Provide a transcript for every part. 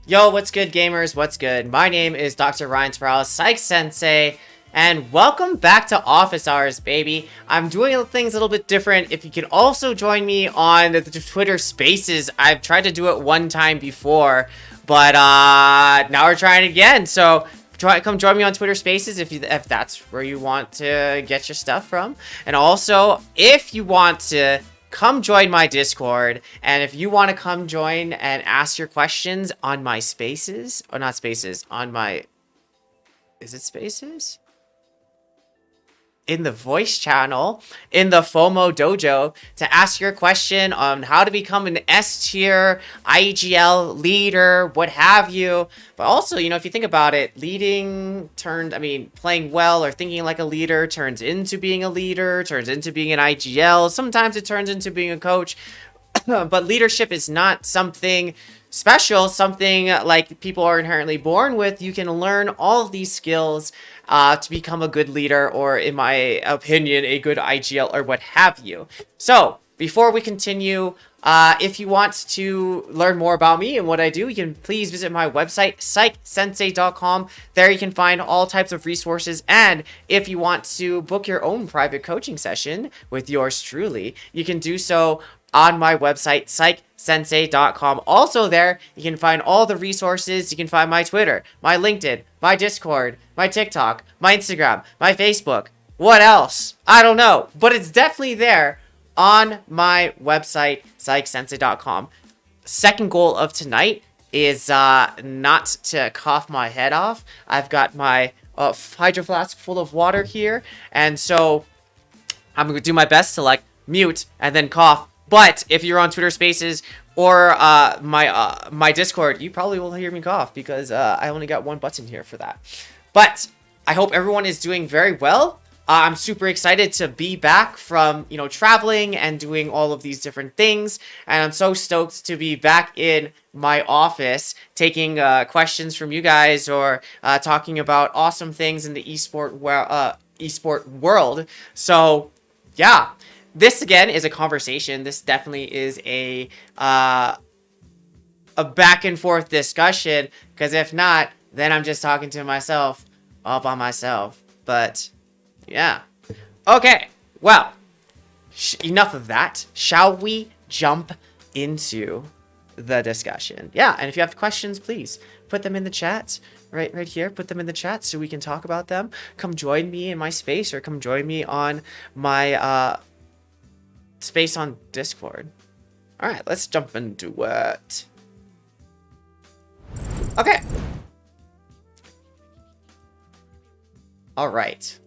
Yo, what's good, gamers? What's good? My name is Dr. Ryan Terao, PsychSensei, and welcome back to Office Hours, baby. I'm doing things a little bit different. If you could also join me on the Twitter Spaces, I've tried to do it one time before, but now we're trying again. So come join me on Twitter Spaces if that's where you want to get your stuff from. And also, if you want to come join my Discord, and if you want to come join and ask your questions on my spaces, or not spaces, on my, is it spaces? In the voice channel, in the FOMO dojo, to ask your question on how to become an S tier IGL leader, what have you. But also, if you think about it, playing well or thinking like a leader turns into being a leader, turns into being an IGL. Sometimes it turns into being a coach. But leadership is not something special, something like people are inherently born with. You can learn all of these skills to become a good leader, or in my opinion, a good IGL, or what have you. So before we continue, if you want to learn more about me and what I do, you can please visit my website, PsychSensei.com. There you can find all types of resources, and if you want to book your own private coaching session with yours truly, you can do so on my website, PsychSensei.com. Also there, you can find all the resources. You can find my Twitter, my LinkedIn, my Discord, my TikTok, my Instagram, my Facebook. What else? I don't know, but it's definitely there on my website, PsychSensei.com. Second goal of tonight is not to cough my head off. I've got my hydro flask full of water here, and so I'm going to do my best to mute and then cough. But if you're on Twitter Spaces or my Discord, you probably will hear me cough because I only got one button here for that. But I hope everyone is doing very well. I'm super excited to be back from, traveling and doing all of these different things. And I'm so stoked to be back in my office taking questions from you guys, or talking about awesome things in the esport world. So, yeah. This, again, is a conversation. This definitely is a back and forth discussion, because if not, then I'm just talking to myself all by myself. But, yeah. Okay, well, enough of that. Shall we jump into the discussion? Yeah, and if you have questions, please put them in the chat. Right here, put them in the chat so we can talk about them. Come join me in my space, or come join me on my space on Discord. All right, let's jump into it. Okay. All right.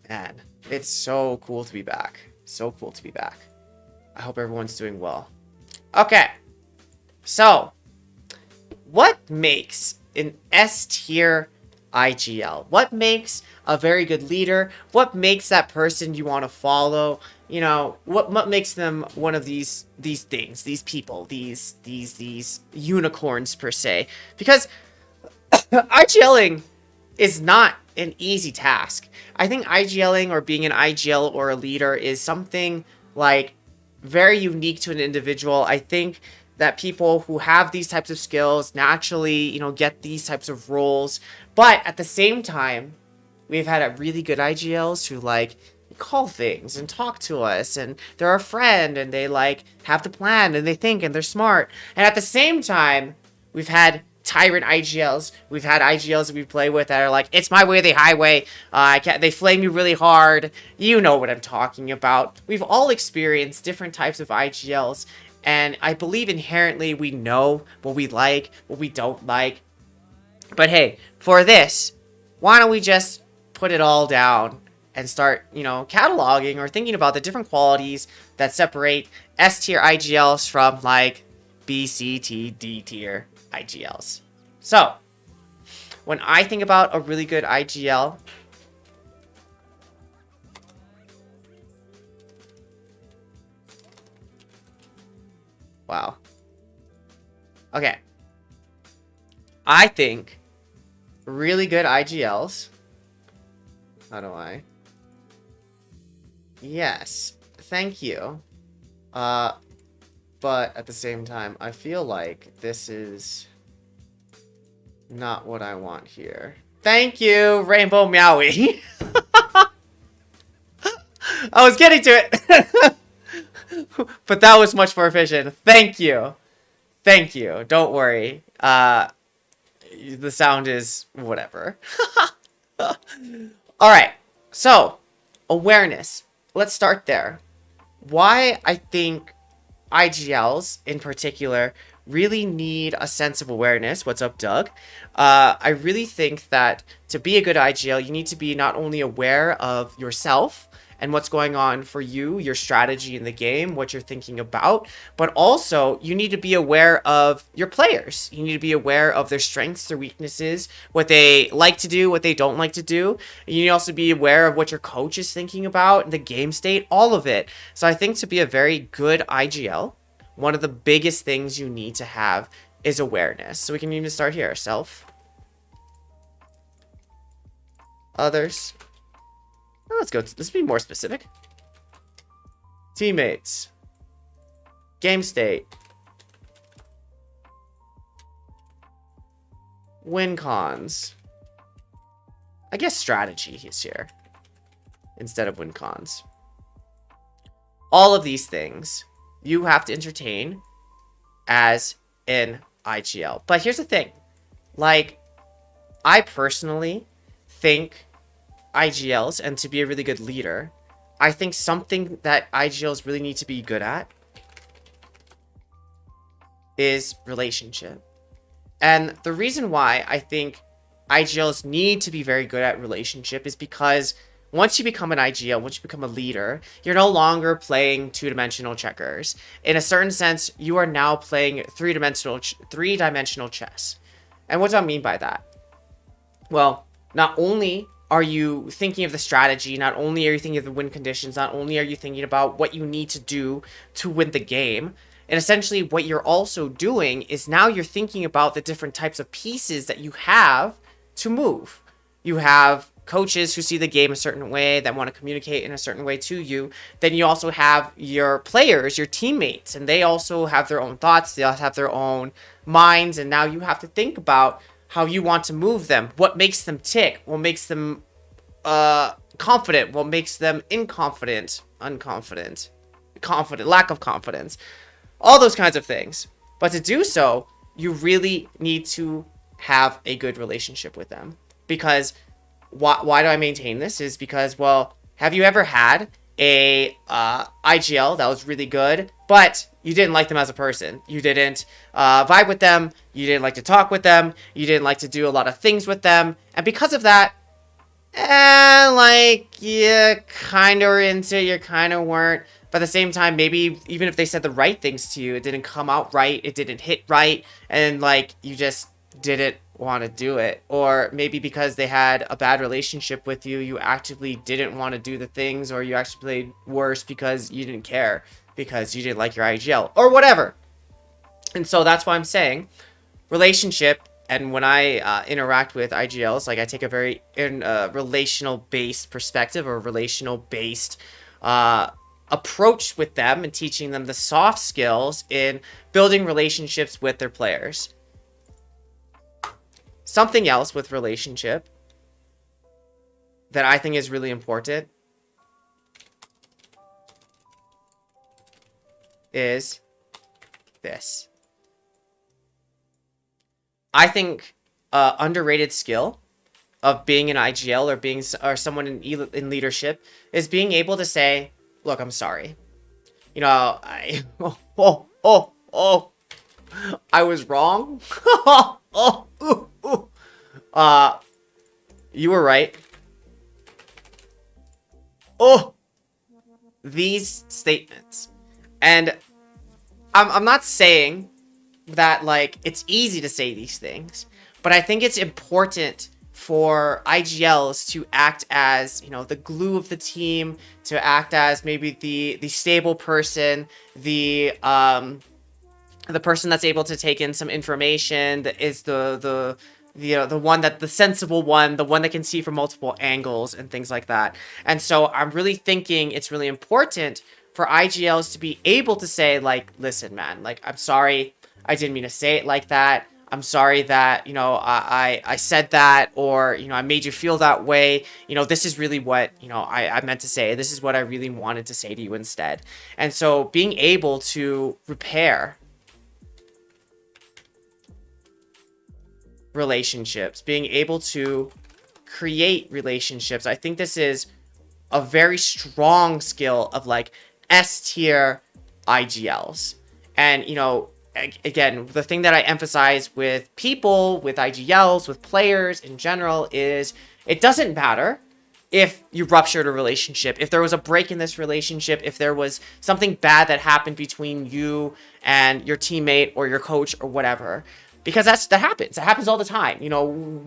Man, it's so cool to be back. So cool to be back. I hope everyone's doing well. Okay. So, what makes an S tier IGL? What makes a very good leader? What makes that person you want to follow? What makes them one of these things, these people, these unicorns per se? Because IGLing is not an easy task. I think IGLing, or being an IGL or a leader, is something very unique to an individual. I think that people who have these types of skills naturally, get these types of roles. But at the same time, we've had a really good IGLs who call things and talk to us, and they're our friend, and they have the plan, and they think, and they're smart. And at the same time, we've had tyrant IGLs. We've had IGLs that we play with that are it's my way or the highway. They flame you really hard. You know what I'm talking about. We've all experienced different types of IGLs, and I believe inherently we know what we like, what we don't like. But hey, for this, why don't we just put it all down and start, cataloging or thinking about the different qualities that separate S tier IGLs from B, C, T, D tier IGLs. So, when I think about a really good IGL, wow. Okay. I think really good IGLs. How do I? Yes. Thank you. But at the same time, I feel like this is Not what I want here. Thank you, Rainbow Meowie. I was getting to it. But that was much more efficient. Thank you. Thank you. Don't worry. The sound is whatever. Alright. So, awareness. Let's start there. Why I think IGLs in particular really need a sense of awareness. What's up, Doug? I really think that to be a good IGL, you need to be not only aware of yourself and what's going on for you, your strategy in the game, what you're thinking about, but also you need to be aware of your players. You need to be aware of their strengths, their weaknesses, what they like to do, what they don't like to do. You need to also be aware of what your coach is thinking about, the game state, all of it. So I think to be a very good IGL, one of the biggest things you need to have is awareness. So we can even start here. Self. Others. Oh, let's be more specific. Teammates. Game state. Win cons. I guess strategy is here instead of win cons. All of these things you have to entertain as an IGL. But here's the thing. Like, I personally think IGLs, and to be a really good leader, I think something that IGLs really need to be good at is relationship. And the reason why I think IGLs need to be very good at relationship is because once you become an IGL, once you become a leader, you're no longer playing two-dimensional checkers. In a certain sense, you are now playing three-dimensional chess. And what do I mean by that? Well, not only are you thinking of the strategy, not only are you thinking of the win conditions, not only are you thinking about what you need to do to win the game, and essentially what you're also doing is now you're thinking about the different types of pieces that you have to move. You have coaches who see the game a certain way, that want to communicate in a certain way to you. Then you also have your players, your teammates, and they also have their own thoughts, they also have their own minds, and now you have to think about how you want to move them, what makes them tick, what makes them confident, what makes them unconfident, confident, lack of confidence, all those kinds of things. But to do so, you really need to have a good relationship with them. Because why do I maintain this? Is because, well, have you ever had a IGL that was really good, but you didn't like them as a person? You didn't vibe with them, you didn't like to talk with them, you didn't like to do a lot of things with them, and because of that, like, you kind of were into it, you kind of weren't. But at the same time, maybe even if they said the right things to you, it didn't come out right, it didn't hit right, and like, you just didn't want to do it. Or maybe because they had a bad relationship with you, you actively didn't want to do the things, or you actually played worse because you didn't care, because you didn't like your IGL, or whatever. And so that's why I'm saying relationship. And when I interact with IGLs, like, I take a very relational-based perspective, or relational-based approach with them, and teaching them the soft skills in building relationships with their players. Something else with relationship that I think is really important is this. I think underrated skill of being an IGL, or someone in leadership, is being able to say, look, I'm sorry. You know, I was wrong. You were right. These statements. And I'm not saying that, like, it's easy to say these things, but I think it's important for IGLs to act as, you know, the glue of the team, to act as maybe the stable person, the person that's able to take in some information, that is the one that, the sensible one, the one that can see from multiple angles and things like that. And so I'm really thinking it's really important for IGLs to be able to say, like, listen, man, like, I'm sorry, I didn't mean to say it like that. I'm sorry that, I said that, or, I made you feel that way. This is really what, I meant to say. This is what I really wanted to say to you instead. And so being able to repair relationships, being able to create relationships, I think this is a very strong skill of like S tier IGLs. And, again, the thing that I emphasize with people, with IGLs, with players in general is it doesn't matter if you ruptured a relationship, if there was a break in this relationship, if there was something bad that happened between you and your teammate or your coach or whatever. Because that happens. It happens all the time.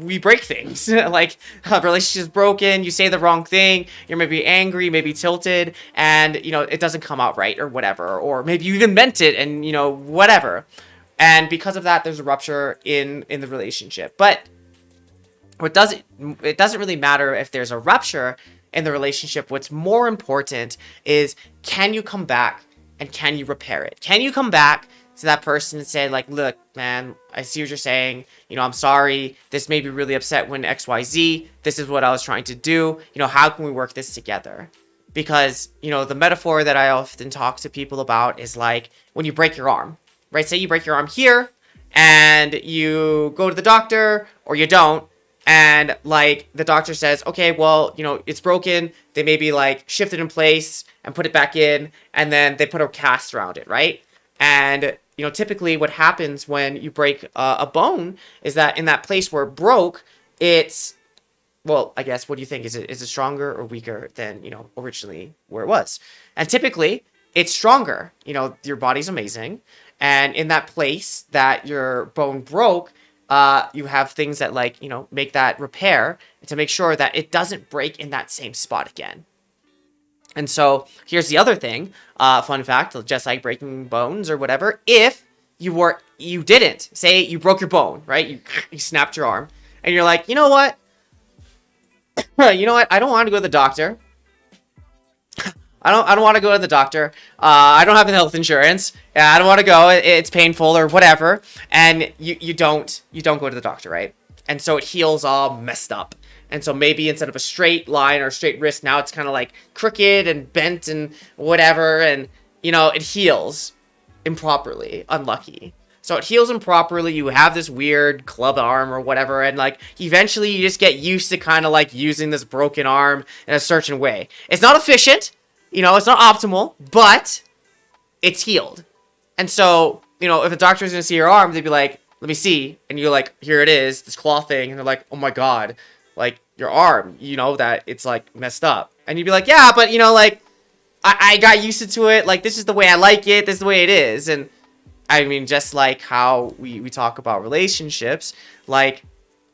We break things. Like, a relationship's broken, you say the wrong thing, you're maybe angry, maybe tilted, and, it doesn't come out right or whatever. Or maybe you even meant it and, whatever. And because of that, there's a rupture in the relationship. But it doesn't really matter if there's a rupture in the relationship. What's more important is, can you come back and can you repair it? Can you come back to that person and say, like, look, man, I see what you're saying. I'm sorry. This made me really upset when XYZ. This is what I was trying to do. How can we work this together? Because, the metaphor that I often talk to people about is like when you break your arm, right? Say you break your arm here and you go to the doctor or you don't. And like the doctor says, okay, well, it's broken. They maybe like shift it in place and put it back in. And then they put a cast around it, right? And, typically what happens when you break a bone is that in that place where it broke, it's, well, I guess, what do you think? Is it stronger or weaker than, originally where it was? And typically it's stronger. Your body's amazing. And in that place that your bone broke, you have things that like, make that repair to make sure that it doesn't break in that same spot again. And so here's the other thing, fun fact, just like breaking bones or whatever, if you didn't, say you broke your bone, right? You snapped your arm and you're like, you know what? I don't want to go to the doctor. I don't want to go to the doctor. I don't have health insurance. I don't want to go. It's painful or whatever. And you don't go to the doctor, right? And so it heals all messed up. And so maybe instead of a straight line or straight wrist, now it's kind of like crooked and bent and whatever. And, it heals improperly, unlucky. So it heals improperly. You have this weird club arm or whatever. And like, eventually you just get used to kind of like using this broken arm in a certain way. It's not efficient. It's not optimal, but it's healed. And so, if a doctor's going to see your arm, they'd be like, let me see. And you're like, here it is, this claw thing. And they're like, oh my God. Like, your arm, that it's like messed up. And you'd be like, yeah, but like I got used to it. Like, this is the way I like it. This is the way it is. And I mean, just like how we talk about relationships, like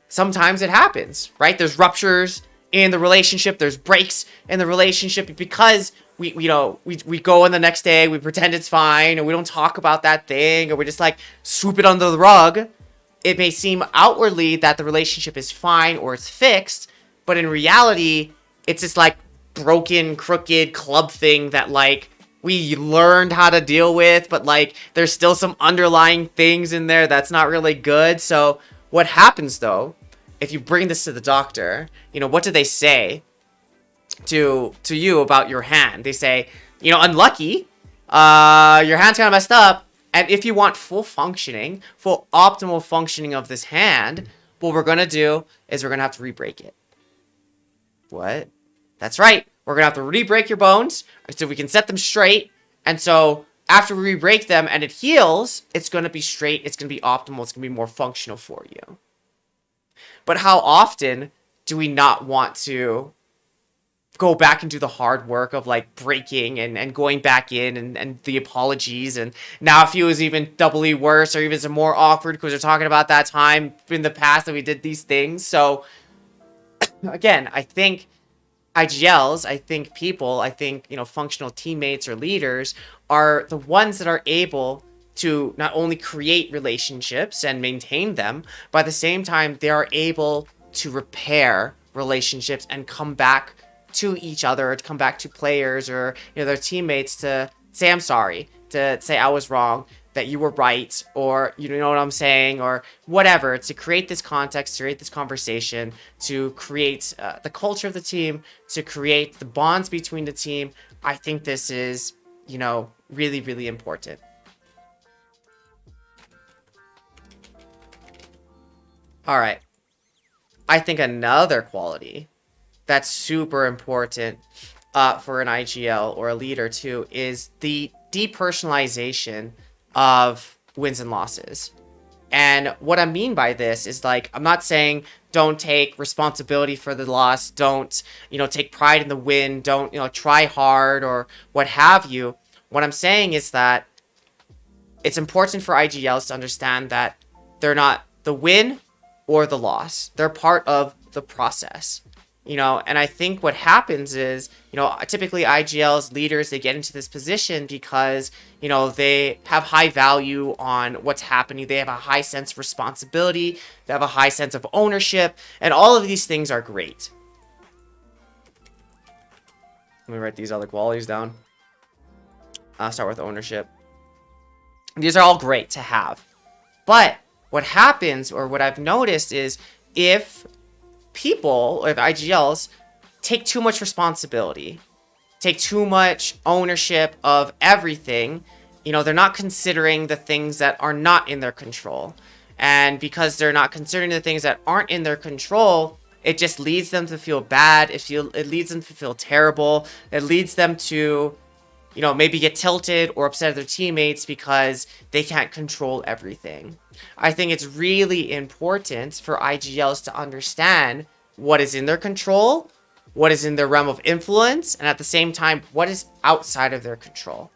sometimes it happens, right? There's ruptures in the relationship. There's breaks in the relationship because we go in the next day, we pretend it's fine, and we don't talk about that thing, or we just like swoop it under the rug. It may seem outwardly that the relationship is fine or it's fixed, but in reality, it's this like broken, crooked club thing that like we learned how to deal with, but like there's still some underlying things in there that's not really good. So what happens though, if you bring this to the doctor, what do they say to you about your hand? They say, unlucky, your hand's kind of messed up. And if you want full optimal functioning of this hand, what we're going to do is we're going to have to re-break it. What? That's right. We're going to have to re-break your bones so we can set them straight. And so after we re-break them and it heals, it's going to be straight. It's going to be optimal. It's going to be more functional for you. But how often do we not want to go back and do the hard work of like breaking and going back in and the apologies, and now it feels even doubly worse or even some more awkward because we're talking about that time in the past that we did these things. So again, I think IGLs, I think people, I think, functional teammates or leaders are the ones that are able to not only create relationships and maintain them, but at the same time, they are able to repair relationships and come back to each other, to come back to players or their teammates to say I'm sorry, to say I was wrong, that you were right, or you know what I'm saying, or whatever, to create this context, to create this conversation, to create the culture of the team, to create the bonds between the team. I think this is, really, really important. All right. I think another quality that's super important for an IGL or a leader too is the depersonalization of wins and losses. And what I mean by this is, like, I'm not saying don't take responsibility for the loss, don't, take pride in the win, don't, try hard or what have you. What I'm saying is that it's important for IGLs to understand that they're not the win or the loss. They're part of the process. And I think what happens is, typically IGLs, leaders, they get into this position because, they have high value on what's happening. They have a high sense of responsibility. They have a high sense of ownership. And all of these things are great. Let me write these other qualities down. I'll start with ownership. These are all great to have. But what happens, or what I've noticed, is if people, or if IGLs, take too much responsibility, take too much ownership of everything, they're not considering the things that are not in their control. And because they're not considering the things that aren't in their control, it just leads them to feel bad. It leads them to feel terrible. It leads them to, maybe get tilted or upset at their teammates because they can't control everything. I think it's really important for IGLs to understand what is in their control, what is in their realm of influence, and at the same time, what is outside of their control.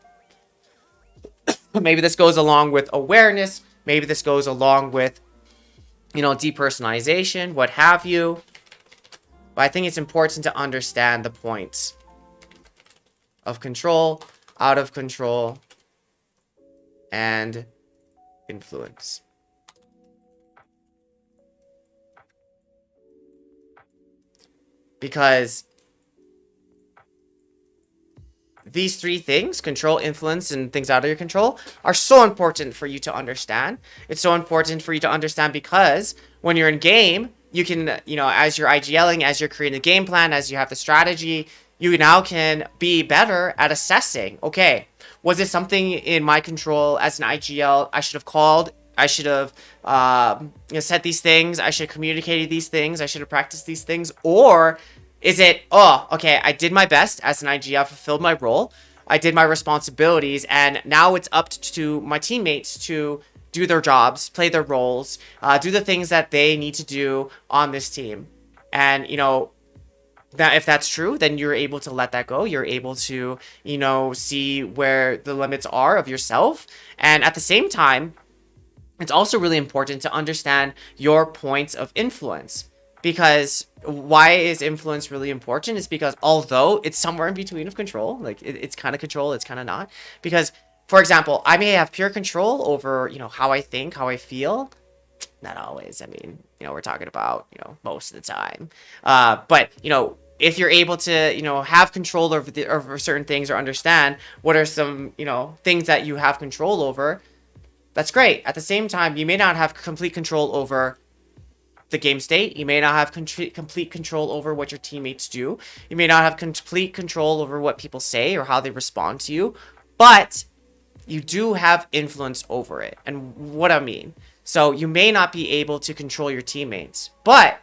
Maybe this goes along with awareness. Maybe this goes along with, depersonalization, what have you. But I think it's important to understand the points of control, out of control, and influence. Because these three things, control, influence, and things out of your control, are so important for you to understand. It's so important for you to understand because when you're in game, you can, as you're IGLing, as you're creating a game plan, as you have the strategy, you now can be better at assessing, okay, was it something in my control as an IGL I should have called? I should have said these things. I should have communicated these things. I should have practiced these things. Or is it, okay, I did my best as an IGL, fulfilled my role. I did my responsibilities. And now it's up to my teammates to do their jobs, play their roles, do the things that they need to do on this team. And, that if that's true, then you're able to let that go. You're able to, see where the limits are of yourself. And at the same time, it's also really important to understand your points of influence. Because why is influence really important? Is because although it's somewhere in between of control, like it's kind of control, it's kind of not. Because, for example, I may have pure control over, how I think, how I feel. Not always. I mean, we're talking about, most of the time. But, if you're able to, have control over certain things or understand what are some, things that you have control over, that's great. At the same time, you may not have complete control over the game state. You may not have complete control over what your teammates do. You may not have complete control over what people say or how they respond to you. But you do have influence over it. And what I mean, so you may not be able to control your teammates, but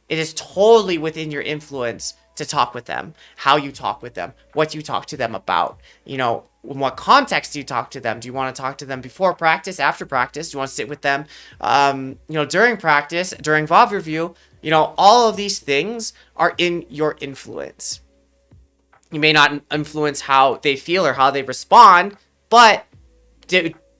it is totally within your influence to talk with them, how you talk with them, what you talk to them about, in what context do you talk to them? Do you want to talk to them before practice, after practice? Do you want to sit with them, during practice, during VOV review? All of these things are in your influence. You may not influence how they feel or how they respond, but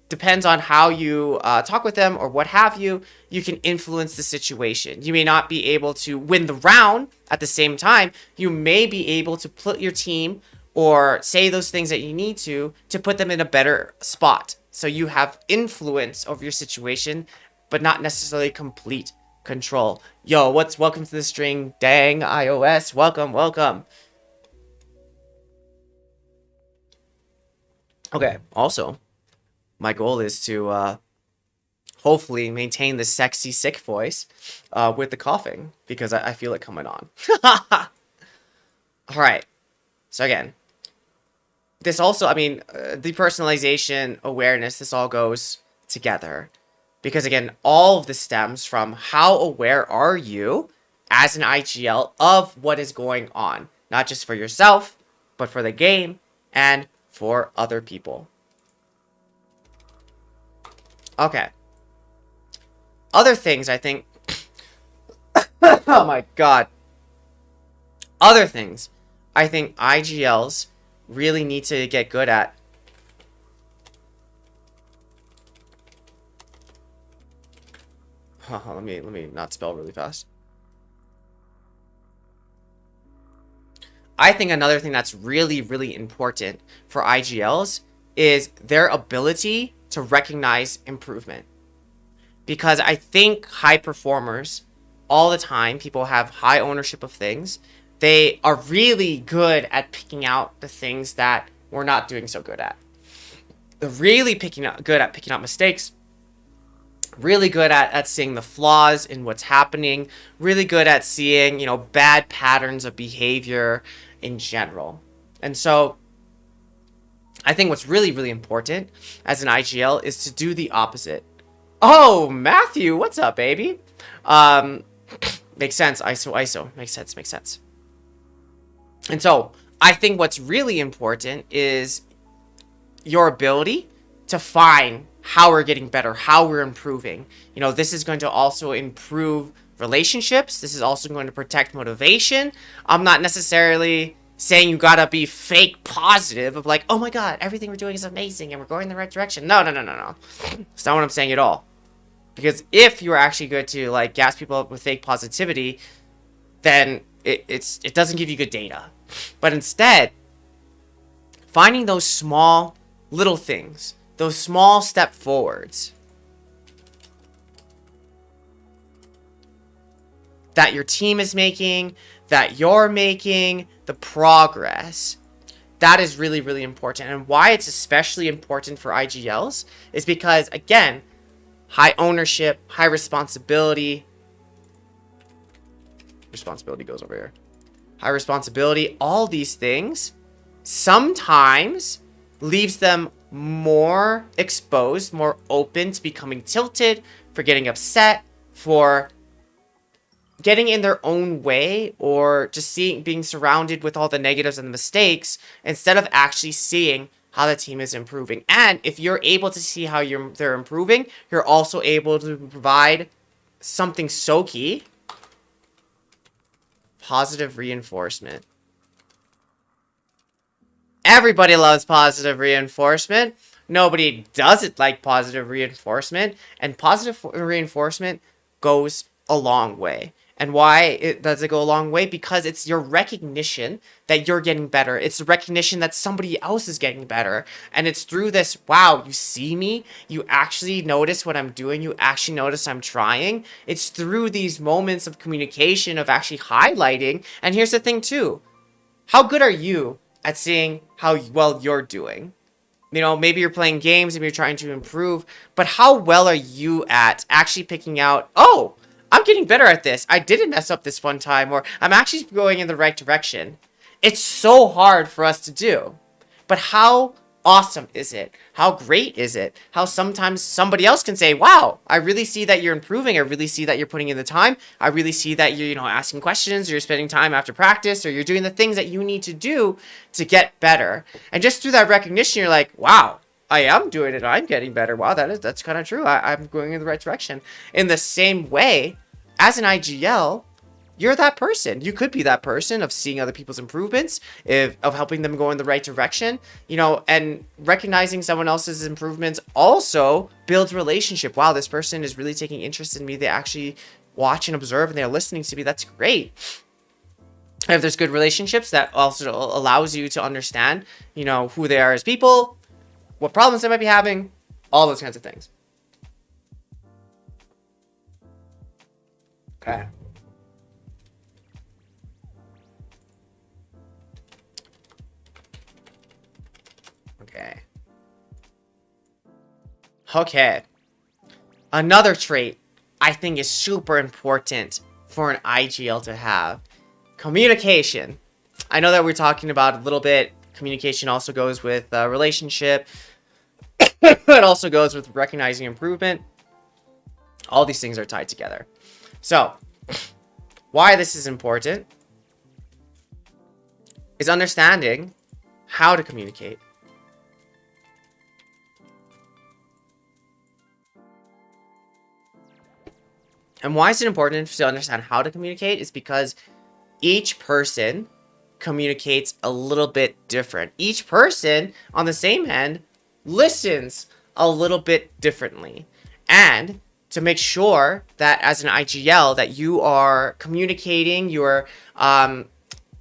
depends on how you talk with them or what have you, you can influence the situation. You may not be able to win the round. At the same time, you may be able to put your team or say those things that you need to put them in a better spot. So you have influence over your situation, but not necessarily complete control. Yo, welcome to the string, dang iOS. Welcome. Okay, also, my goal is to hopefully maintain the sexy sick voice with the coughing, because I feel it coming on. All right. So again, this also, I mean, depersonalization, awareness, this all goes together. Because again, all of this stems from how aware are you as an IGL of what is going on. Not just for yourself, but for the game and for other people. Okay. Other things, I think... oh my god. Other things I think IGLs really need to get good at. Let me not spell really fast. I think another thing that's really, really important for IGLs is their ability to recognize improvement. Because I think high performers, all the time, people have high ownership of things. They are really good at picking out the things that we're not doing so good at. They're really good at picking out mistakes. Really good at seeing the flaws in what's happening. Really good at seeing, you know, bad patterns of behavior in general. And so I think what's really, really important as an IGL is to do the opposite. Oh, Matthew, what's up, baby? Makes sense. ISO. Makes sense. And so I think what's really important is your ability to find how we're getting better, how we're improving. You know, this is going to also improve relationships. This is also going to protect motivation. I'm not necessarily saying you gotta be fake positive of like, oh my god, everything we're doing is amazing and we're going in the right direction. No. That's not what I'm saying at all. Because if you're actually good to like gas people up with fake positivity, then it doesn't give you good data. But instead, finding those small little things, those small step forwards that your team is making, that you're making, the progress, that is really, really important. And why it's especially important for IGLs is because, again, high ownership, high responsibility. Responsibility goes over here. High responsibility, all these things sometimes leaves them more exposed, more open to becoming tilted, for getting upset, for getting in their own way, or just being surrounded with all the negatives and the mistakes instead of actually seeing how the team is improving. And if you're able to see how they're improving, you're also able to provide something so key: positive reinforcement. Everybody loves positive reinforcement. Nobody doesn't like positive reinforcement. And positive reinforcement goes a long way. And why does it go a long way? Because it's your recognition that you're getting better. It's the recognition that somebody else is getting better. And it's through this, wow, you see me? You actually notice what I'm doing? You actually notice I'm trying? It's through these moments of communication, of actually highlighting. And here's the thing too. How good are you at seeing how well you're doing? You know, maybe you're playing games, maybe you're trying to improve, but how well are you at actually picking out, oh, I'm getting better at this. I didn't mess up this one time, or I'm actually going in the right direction. It's so hard for us to do. But how awesome is it? How great is it? How sometimes somebody else can say, wow, I really see that you're improving. I really see that you're putting in the time. I really see that you're, asking questions, or you're spending time after practice, or you're doing the things that you need to do to get better. And just through that recognition, you're like, wow, I am doing it. I'm getting better. Wow, that's kind of true. I'm going in the right direction. In the same way, as an IGL, you're that person. You could be that person of seeing other people's improvements, of helping them go in the right direction, and recognizing someone else's improvements also builds relationship. Wow, this person is really taking interest in me. They actually watch and observe and they're listening to me. That's great. If there's good relationships, that also allows you to understand, who they are as people, what problems they might be having, all those kinds of things. Okay. Okay. Okay. Another trait I think is super important for an IGL to have. Communication. I know that we're talking about a little bit. Communication also goes with relationship. It also goes with recognizing improvement. All these things are tied together. So, why this is important is understanding how to communicate. And why is it important to understand how to communicate? Is because each person communicates a little bit different. Each person, on the same hand, listens a little bit differently. And to make sure that as an IGL that you are communicating, you're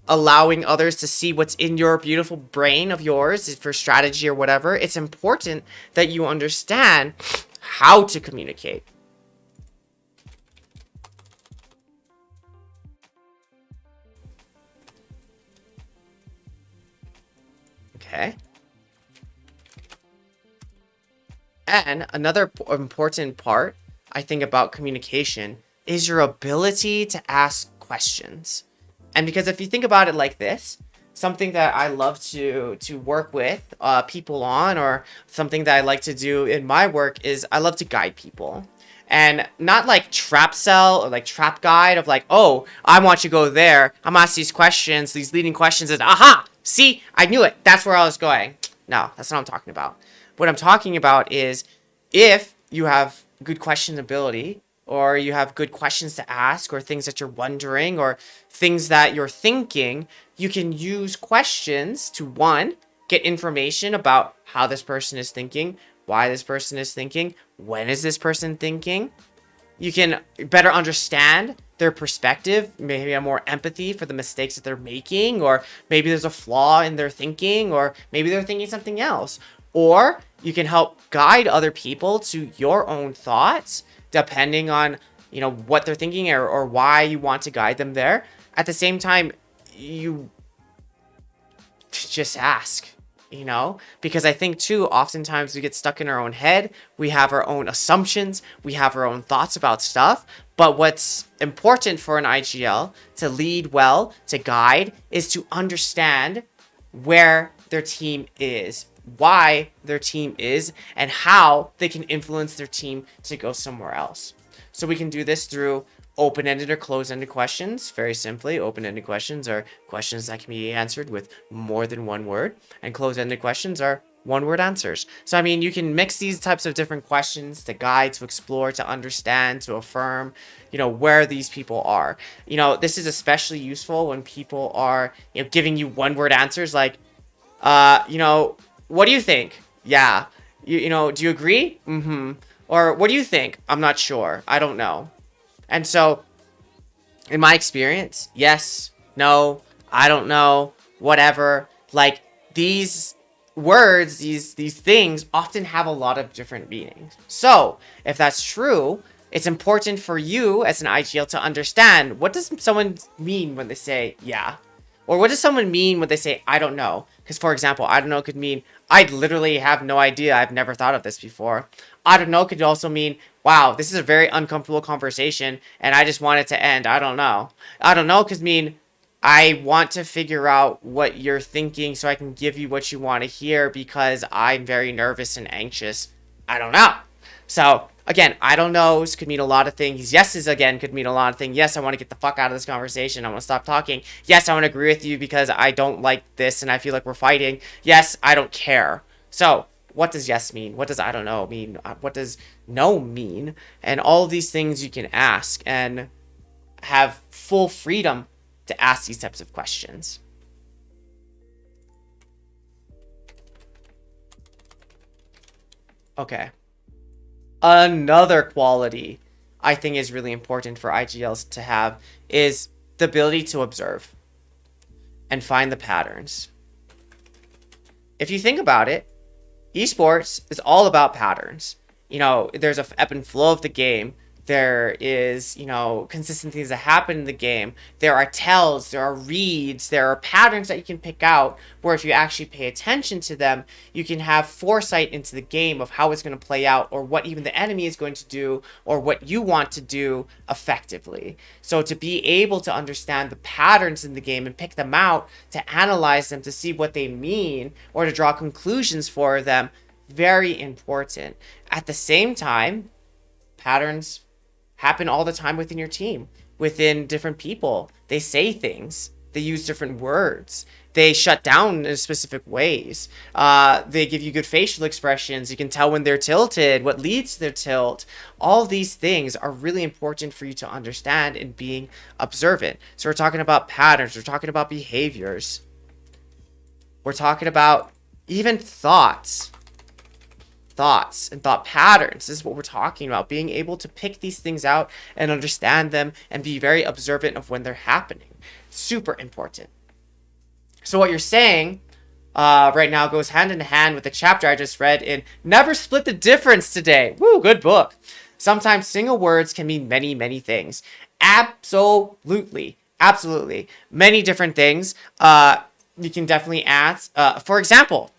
allowing others to see what's in your beautiful brain of yours for strategy or whatever, it's important that you understand how to communicate. Okay. And another important part, I think, about communication is your ability to ask questions. And because if you think about it like this, something that I love to work with people on, or something that I like to do in my work, is I love to guide people. And not like trap sell or like trap guide of like, oh, I want you to go there. I'm gonna ask these questions, these leading questions, and aha, see, I knew it. That's where I was going. No, that's not what I'm talking about. What I'm talking about is if you have good question ability, or you have good questions to ask, or things that you're wondering, or things that you're thinking, you can use questions to, one, get information about how this person is thinking, why this person is thinking, when is this person thinking. You can better understand their perspective, maybe have more empathy for the mistakes that they're making, or maybe there's a flaw in their thinking, or maybe they're thinking something else. Or you can help guide other people to your own thoughts, depending on, you know, what they're thinking, or why you want to guide them there. At the same time, you just ask, you know, because I think too, oftentimes we get stuck in our own head. We have our own assumptions. We have our own thoughts about stuff. But what's important for an IGL to lead well, to guide, is to understand where their team is, why their team is, and how they can influence their team to go somewhere else. So we can do this through open-ended or closed-ended questions. Very simply, open-ended questions are questions that can be answered with more than one word, and closed-ended questions are one-word answers. So, I mean, you can mix these types of different questions to guide, to explore, to understand, to affirm, you know, where these people are. You know, this is especially useful when people are, you know, giving you one-word answers like, you know, what do you think? Yeah. You know, do you agree? Mm-hmm. Or what do you think? I'm not sure. I don't know. And so, in my experience, yes, no, I don't know, whatever. Like, these words, these things often have a lot of different meanings. So, if that's true, it's important for you as an IGL to understand, what does someone mean when they say yeah? Or what does someone mean when they say I don't know? Because, for example, I don't know could mean I literally have no idea. I've never thought of this before. I don't know could also mean, wow, this is a very uncomfortable conversation and I just want it to end. I don't know. I don't know could mean I want to figure out what you're thinking so I can give you what you want to hear because I'm very nervous and anxious. I don't know. So, again, I don't knows could mean a lot of things. Yeses, again, could mean a lot of things. Yes, I want to get the fuck out of this conversation. I want to stop talking. Yes, I want to agree with you because I don't like this and I feel like we're fighting. Yes, I don't care. So, what does yes mean? What does I don't know mean? What does no mean? And all of these things you can ask and have full freedom to ask these types of questions. Okay. Another quality I think is really important for IGLs to have is the ability to observe and find the patterns. If you think about it, esports is all about patterns. You know, there's a ebb and flow of the game. There is, consistent things that happen in the game. There are tells, there are reads, there are patterns that you can pick out where if you actually pay attention to them, you can have foresight into the game of how it's going to play out or what even the enemy is going to do or what you want to do effectively. So to be able to understand the patterns in the game and pick them out, to analyze them, to see what they mean or to draw conclusions for them, very important. At the same time, patterns happen all the time within your team, within different people. They say things, they use different words, they shut down in specific ways. They give you good facial expressions. You can tell when they're tilted, what leads to their tilt. All these things are really important for you to understand in being observant. So we're talking about patterns, we're talking about behaviors, we're talking about even thoughts and thought patterns. This is what we're talking about, being able to pick these things out and understand them and be very observant of when they're happening. Super important. So what you're saying right now goes hand in hand with the chapter I just read in Never Split the Difference Today. Woo, good book. Sometimes single words can mean many, many things. Absolutely. Many different things. You can definitely ask, for example,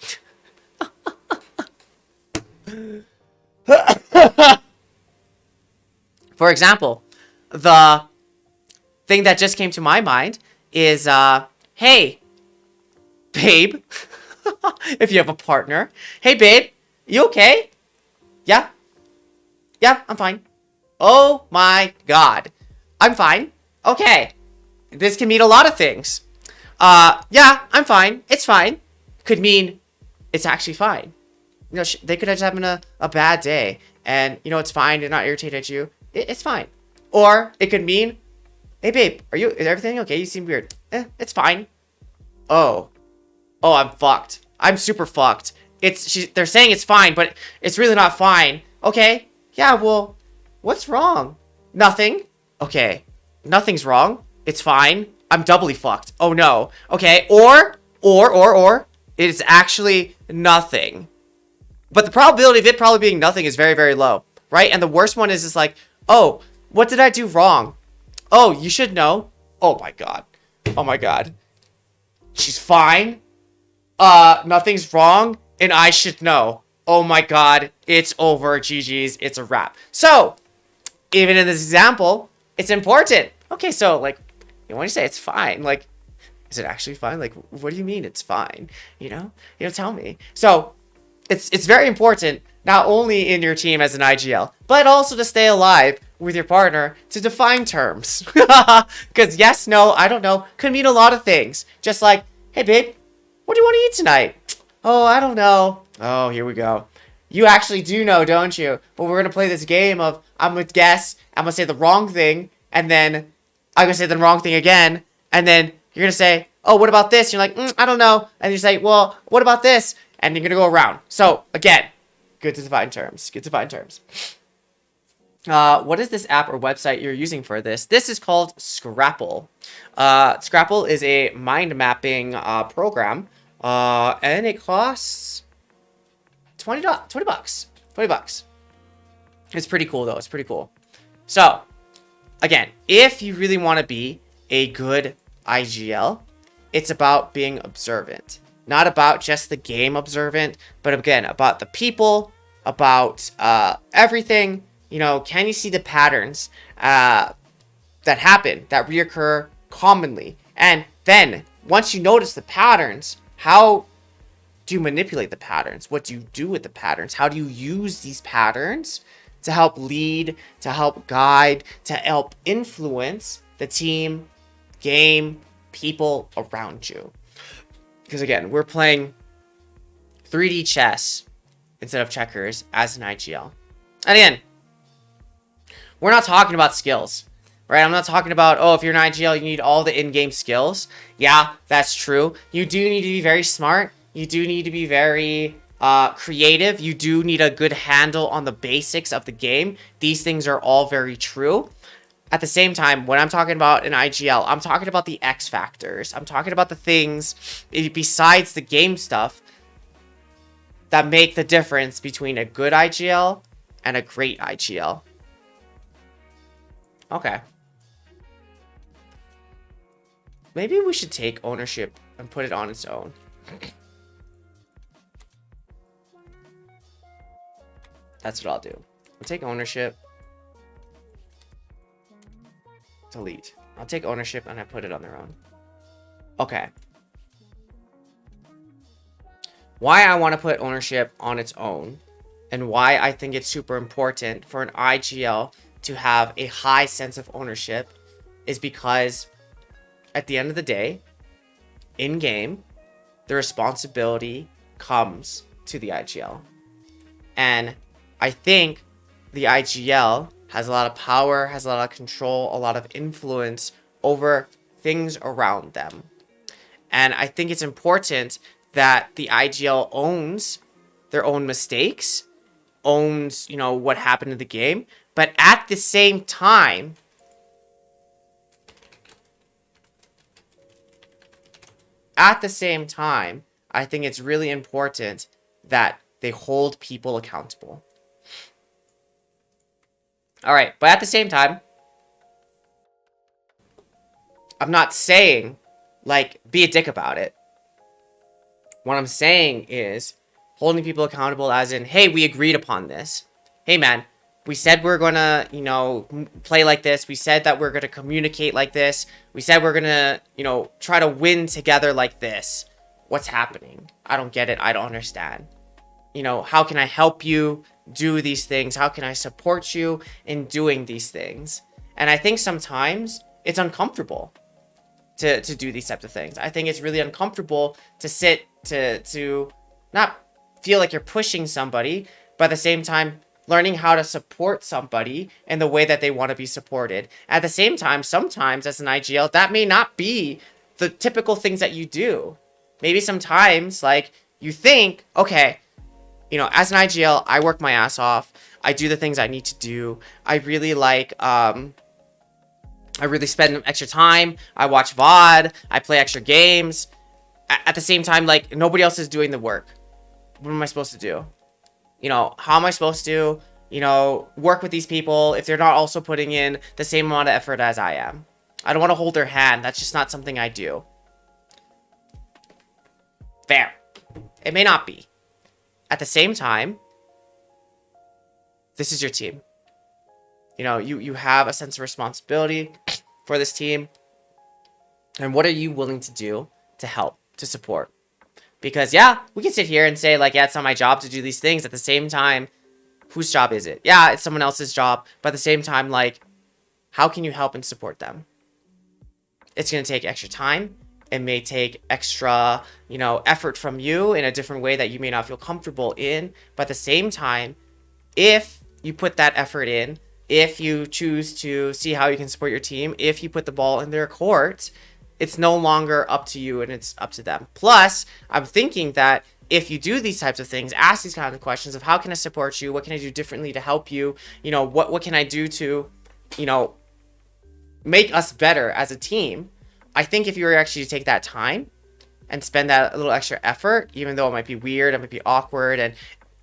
the thing that just came to my mind is, hey, babe, if you have a partner, hey, babe, you okay? Yeah, I'm fine. Oh my God, I'm fine. Okay, this can mean a lot of things. Yeah, I'm fine. It's fine. Could mean it's actually fine. They could have just having a bad day, and it's fine. They're not irritated at you. It's fine. Or it could mean, hey babe, is everything okay? You seem weird. It's fine. Oh, I'm fucked. I'm super fucked. They're saying it's fine, but it's really not fine. Okay. Yeah. Well, what's wrong? Nothing. Okay. Nothing's wrong. It's fine. I'm doubly fucked. Oh no. Okay. Or it's actually nothing. But the probability of it probably being nothing is very, very low, right? And the worst one is like, oh, what did I do wrong? Oh, you should know. Oh my God. She's fine. Nothing's wrong, and I should know. Oh my God, it's over. GG's, it's a wrap. So, even in this example, it's important. Okay, so when you say it's fine, is it actually fine? What do you mean it's fine? Tell me. So, it's very important, not only in your team as an IGL, but also to stay alive with your partner to define terms. Because yes, no, I don't know, could mean a lot of things. Just like, hey babe, what do you want to eat tonight? Oh, I don't know. Oh, here we go. You actually do know, don't you? But we're going to play this game of, I'm going to guess, I'm going to say the wrong thing, and then I'm going to say the wrong thing again, and then you're going to say, oh, what about this? You're like, I don't know. And you say, well, what about this? And you're going to go around. So, again, good to define terms. What is this app or website you're using for this? This is called Scrapple. Scrapple is a mind mapping program. And it costs $20 bucks. It's pretty cool, though. It's pretty cool. So, again, if you really want to be a good IGL, it's about being observant. Not about just the game observant, but again, about the people, about everything. Can you see the patterns that happen, that reoccur commonly? And then, once you notice the patterns, how do you manipulate the patterns? What do you do with the patterns? How do you use these patterns to help lead, to help guide, to help influence the team, game, people around you? Because again, we're playing 3D chess instead of checkers as an IGL. And again, we're not talking about skills, right? I'm not talking about, if you're an IGL, you need all the in-game skills. Yeah, that's true. You do need to be very smart. You do need to be very creative. You do need a good handle on the basics of the game. These things are all very true. At the same time, when I'm talking about an IGL, I'm talking about the X factors. I'm talking about the things besides the game stuff that make the difference between a good IGL and a great IGL. Okay. Maybe we should take ownership and put it on its own. That's what I'll do. I'll take ownership. Delete. I'll take ownership and I put it on their own. Okay. Why I want to put ownership on its own and why I think it's super important for an IGL to have a high sense of ownership is because at the end of the day, in game, the responsibility comes to the IGL. And I think the IGL has a lot of power, has a lot of control, a lot of influence over things around them. And I think it's important that the IGL owns their own mistakes, owns, you know, what happened in the game, but at the same time, I think it's really important that they hold people accountable. All right, but at the same time, I'm not saying, like, be a dick about it. What I'm saying is holding people accountable as in, hey, we agreed upon this. Hey, man, we said we're going to, you know, play like this. We said that we're going to communicate like this. We said we're going to, you know, try to win together like this. What's happening? I don't get it. I don't understand. You know, how can I help you do these things? How can I support you in doing these things? And I think sometimes it's uncomfortable to do these types of things. I think it's really uncomfortable to sit to not feel like you're pushing somebody, but at the same time, learning how to support somebody in the way that they want to be supported. At the same time, sometimes as an IGL, that may not be the typical things that you do. Maybe sometimes, like, you think, okay, you know, as an IGL, I work my ass off. I do the things I need to do. I really spend extra time. I watch VOD. I play extra games. At the same time, like, nobody else is doing the work. What am I supposed to do? You know, how am I supposed to, you know, work with these people if they're not also putting in the same amount of effort as I am? I don't want to hold their hand. That's just not something I do. Fair. It may not be. At the same time, this is your team. You know, you have a sense of responsibility for this team. And what are you willing to do to help, to support? Because, yeah, we can sit here and say, like, yeah, it's not my job to do these things. At the same time, whose job is it? Yeah, it's someone else's job. But at the same time, like, how can you help and support them? It's going to take extra time. It may take extra, you know, effort from you in a different way that you may not feel comfortable in. But at the same time, if you put that effort in, if you choose to see how you can support your team, if you put the ball in their court, it's no longer up to you and it's up to them. Plus, I'm thinking that if you do these types of things, ask these kinds of questions of how can I support you? What can I do differently to help you? You know, what can I do to, you know, make us better as a team? I think if you were actually to take that time and spend that little extra effort, even though it might be weird, it might be awkward, and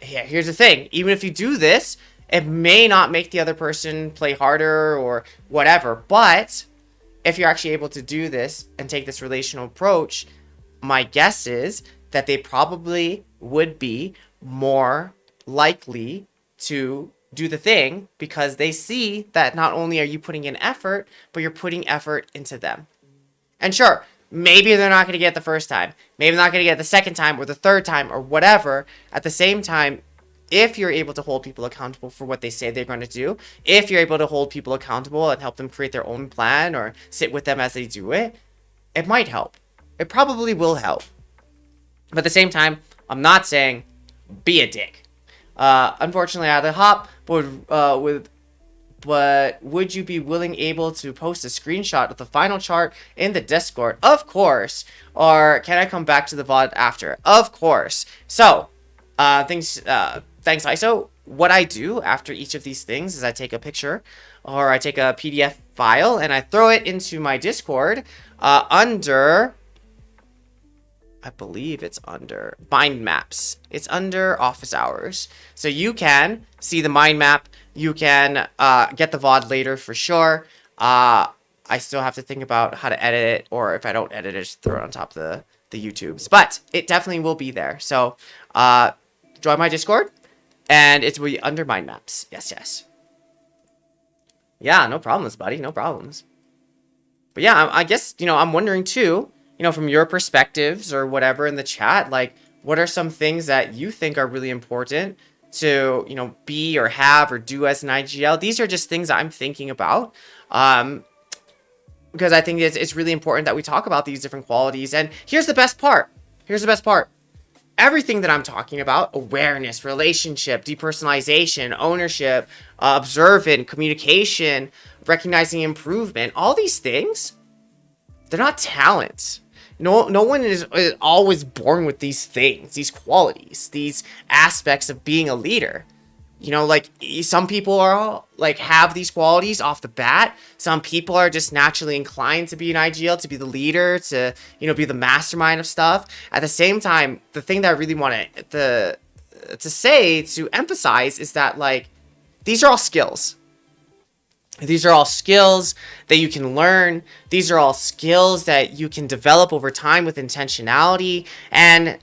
yeah, here's the thing, even if you do this, it may not make the other person play harder or whatever, but if you're actually able to do this and take this relational approach, my guess is that they probably would be more likely to do the thing because they see that not only are you putting in effort, but you're putting effort into them. And sure, maybe they're not going to get it the first time. Maybe they're not going to get it the second time or the third time or whatever. At the same time, if you're able to hold people accountable for what they say they're going to do, if you're able to hold people accountable and help them create their own plan or sit with them as they do it, it might help. It probably will help. But at the same time, I'm not saying be a dick. Unfortunately, I had to hop, but would you be able to post a screenshot of the final chart in the Discord? Of course. Or can I come back to the VOD after? Of course. So, thanks ISO. What I do after each of these things is I take a picture or I take a PDF file and I throw it into my Discord under I believe it's under mind maps. It's under office hours. So you can see the mind map. You can get the VOD later for sure. I still have to think about how to edit it, or if I don't edit it, just throw it on top of the YouTubes. But it definitely will be there. So join my Discord, and it will be under mind maps. Yes, yes. Yeah, no problems, buddy. No problems. But yeah, I guess, I'm wondering too, from your perspectives or whatever in the chat, like, what are some things that you think are really important to, be or have or do as an IGL? These are just things I'm thinking about. Because I think it's really important that we talk about these different qualities. And here's the best part. Here's the best part. Everything that I'm talking about, awareness, relationship, depersonalization, ownership, observant, communication, recognizing improvement, all these things, they're not talents. No one is always born with these things, these qualities, these aspects of being a leader. Like, some people are like have these qualities off the bat. Some people are just naturally inclined to be an IGL, to be the leader, to, be the mastermind of stuff. At the same time, the thing that I really want to emphasize is that, like, these are all skills. These are all skills that you can learn. These are all skills that you can develop over time with intentionality. And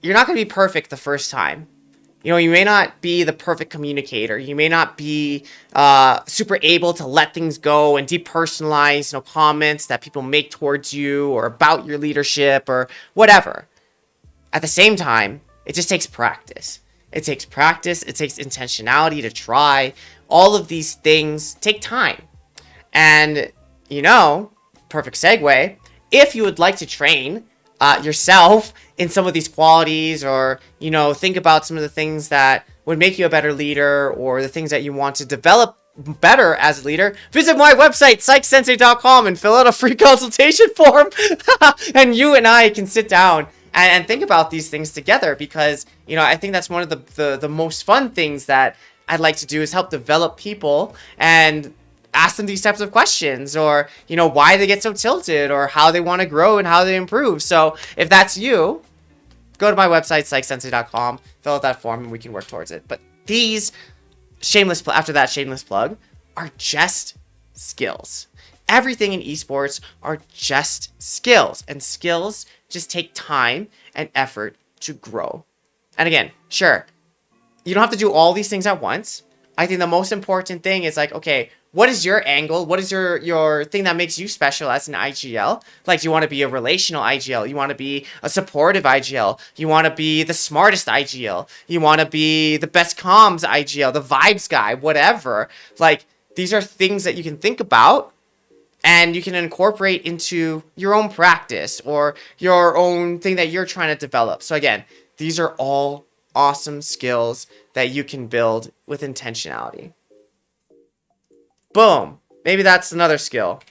you're not going to be perfect the first time. You may not be the perfect communicator. You may not be super able to let things go and depersonalize, comments that people make towards you or about your leadership or whatever. At the same time, it just takes practice. It takes practice. It takes intentionality to try. All of these things take time. And, perfect segue, if you would like to train yourself in some of these qualities, or, think about some of the things that would make you a better leader, or the things that you want to develop better as a leader, visit my website, PsychSensei.com, and fill out a free consultation form. And you and I can sit down and think about these things together, because, I think that's one of the most fun things that I'd like to do, is help develop people and ask them these types of questions, or, why they get so tilted, or how they want to grow and how they improve. So if that's you, go to my website, PsychSensei.com, fill out that form, and we can work towards it. But these shameless plug are just skills. Everything in esports are just skills, and skills just take time and effort to grow. And again, sure, you don't have to do all these things at once. I think the most important thing is, like, okay, what is your angle? What is your thing that makes you special as an IGL? Like, do you want to be a relational IGL? You want to be a supportive IGL? You want to be the smartest IGL? You want to be the best comms IGL, the vibes guy, whatever. Like, these are things that you can think about and you can incorporate into your own practice or your own thing that you're trying to develop. So again, these are all awesome skills that you can build with intentionality. Boom. Maybe that's another skill.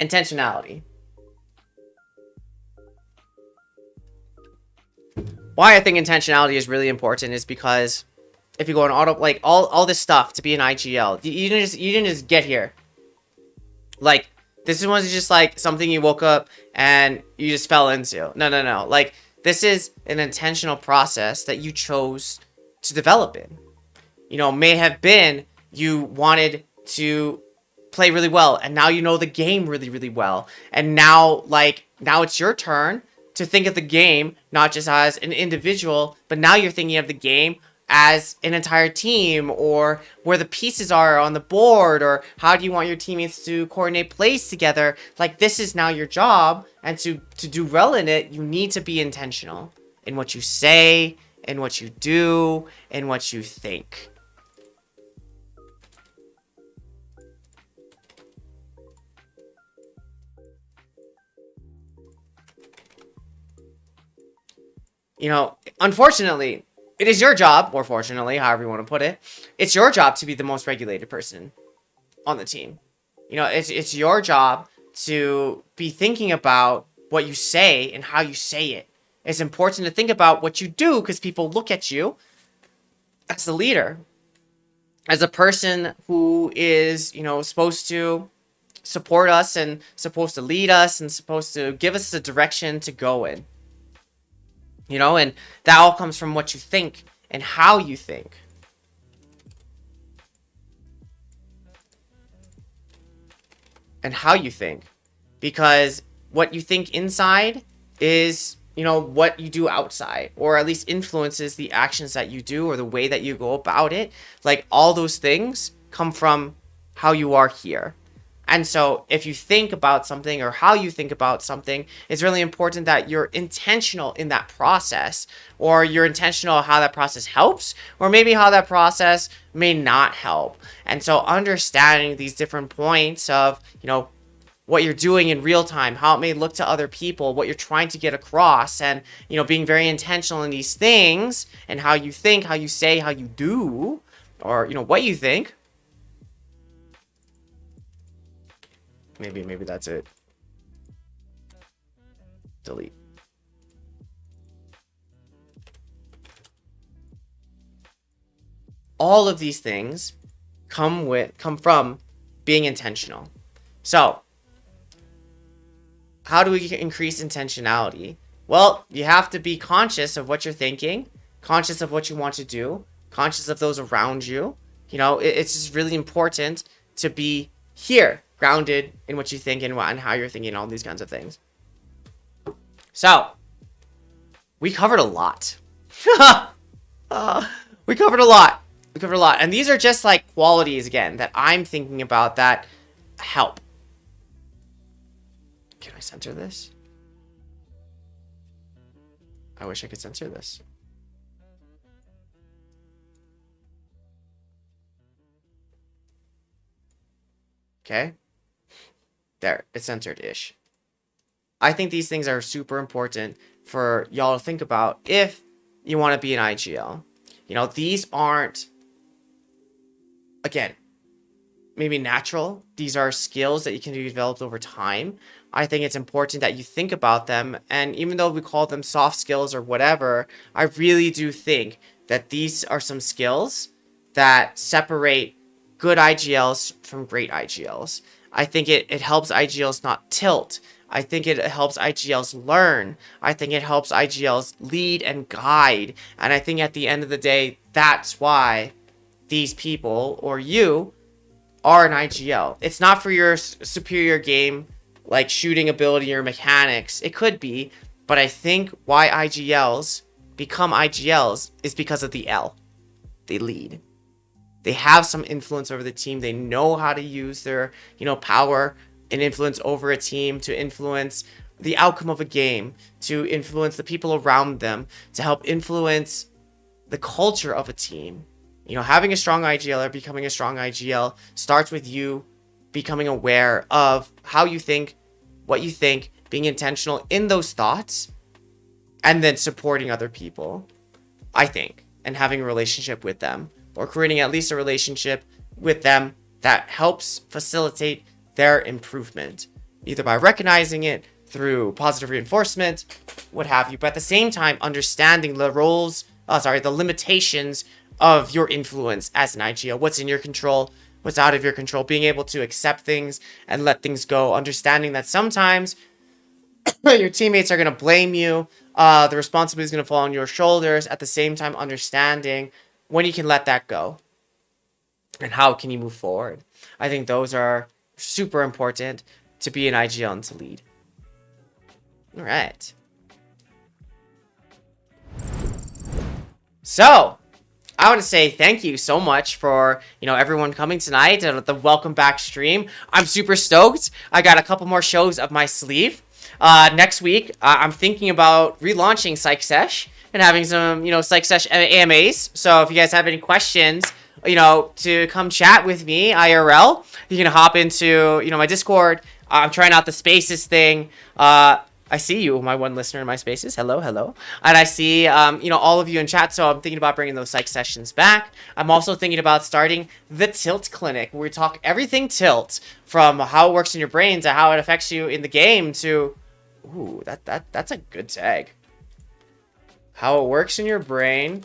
Intentionality. Why I think intentionality is really important is because if you go on auto, like, all this stuff to be an IGL, you didn't just get here. Like, this wasn't just like something you woke up and you just fell into. No. Like, this is an intentional process that you chose to develop in. May have been you wanted to play really well, and now you know the game really, really well. And now it's your turn to think of the game not just as an individual, but now you're thinking of the game as an entire team, or where the pieces are on the board, or how do you want your teammates to coordinate plays together. Like, this is now your job, and to do well in it, you need to be intentional in what you say, in what you do, in what you think. Unfortunately, it is your job, or fortunately, however you want to put it, it's your job to be the most regulated person on the team. It's your job to be thinking about what you say and how you say it. It's important to think about what you do, because people look at you as the leader, as a person who is, supposed to support us and supposed to lead us and supposed to give us the direction to go in. You know, and that all comes from what you think and how you think. And how you think. Because what you think inside is, you know, what you do outside, or at least influences the actions that you do or the way that you go about it. Like, all those things come from how you are here. And so if you think about something or how you think about something, it's really important that you're intentional in that process, or you're intentional how that process helps, or maybe how that process may not help. And so understanding these different points of, you know, what you're doing in real time, how it may look to other people, what you're trying to get across, and, you know, being very intentional in these things, and how you think, how you say, how you do, or, you know, what you think. Maybe that's it. Delete. All of these things come from being intentional. So, how do we increase intentionality? Well, you have to be conscious of what you're thinking, conscious of what you want to do, conscious of those around you. You know, it's just really important to be here, grounded in what you think and how you're thinking, all these kinds of things. So, we covered a lot. We covered a lot. And these are just like qualities, again, that I'm thinking about that help. Can I censor this? I wish I could censor this. Okay. There, it's censored-ish. I think these things are super important for y'all to think about if you want to be an IGL. You know, these aren't, again, maybe natural. These are skills that you can be developed over time. I think it's important that you think about them. And even though we call them soft skills or whatever, I really do think that these are some skills that separate good IGLs from great IGLs. I think it helps IGLs not tilt. I think it helps IGLs learn. I think it helps IGLs lead and guide. And I think at the end of the day, that's why these people, or you, are an IGL. It's not for your superior game, like shooting ability or mechanics. It could be, but I think why IGLs become IGLs is because of the L. They lead. They have some influence over the team. They know how to use their, you know, power and influence over a team to influence the outcome of a game, to influence the people around them, to help influence the culture of a team. You know, having a strong IGL or becoming a strong IGL starts with you becoming aware of how you think, what you think, being intentional in those thoughts, and then supporting other people, I think, and having a relationship with them, or creating at least a relationship with them that helps facilitate their improvement, either by recognizing it through positive reinforcement, what have you, but at the same time understanding the the limitations of your influence as an IGL, what's in your control, what's out of your control, being able to accept things and let things go, understanding that sometimes your teammates are going to blame you, the responsibility is going to fall on your shoulders, at the same time understanding when you can let that go and how can you move forward. I think those are super important to be an IGL and to lead. All right. So, I want to say thank you so much for, you know, everyone coming tonight at the welcome back stream. I'm super stoked. I got a couple more shows up my sleeve. Next week, I'm thinking about relaunching PsychSesh and having some, you know, PsychSesh AMAs. So if you guys have any questions, you know, to come chat with me IRL, you can hop into, you know, my Discord. I'm trying out the Spaces thing. I see you, my one listener in my Spaces. Hello. And I see, you know, all of you in chat. So I'm thinking about bringing those psych sessions back. I'm also thinking about starting the Tilt Clinic, where we talk everything tilt, from how it works in your brain to how it affects you in the game to, ooh, that's a good tag. How it works in your brain.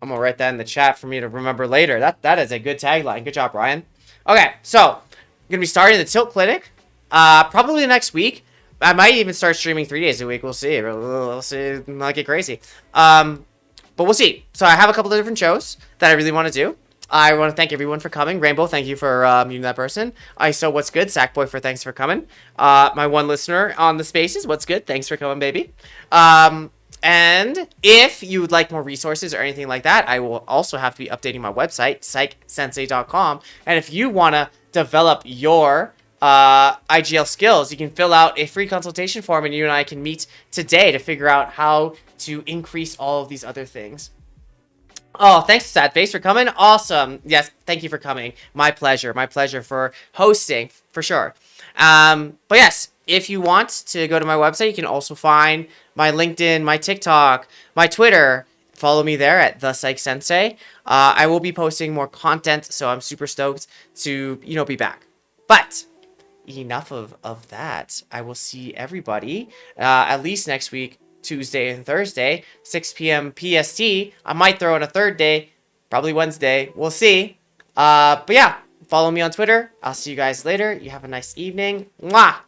I'm gonna write that in the chat for me to remember later. That is a good tagline. Good job, Ryan. Okay, so I'm gonna be starting the Tilt Clinic, probably next week. I might even start streaming 3 days a week. We'll see. We'll see. Not get crazy. But we'll see. So I have a couple of different shows that I really want to do. I want to thank everyone for coming. Rainbow, thank you for meeting that person. ISO, what's good? Sackboy, thanks for coming. My one listener on the spaces, what's good? Thanks for coming, baby. And if you would like more resources or anything like that, I will also have to be updating my website, PsychSensei.com. And if you want to develop your IGL skills, you can fill out a free consultation form and you and I can meet today to figure out how to increase all of these other things. Oh, thanks, Sadface, for coming. Awesome. Yes, thank you for coming. My pleasure. My pleasure for hosting, for sure. But yes, if you want to go to my website, you can also find my LinkedIn, my TikTok, my Twitter. Follow me there at the PsychSensei. I will be posting more content, so I'm super stoked to, be back. But enough of that. I will see everybody at least next week, Tuesday and Thursday, 6 p.m. PST. I might throw in a third day, probably Wednesday. We'll see. But yeah, follow me on Twitter. I'll see you guys later. You have a nice evening. Mwah!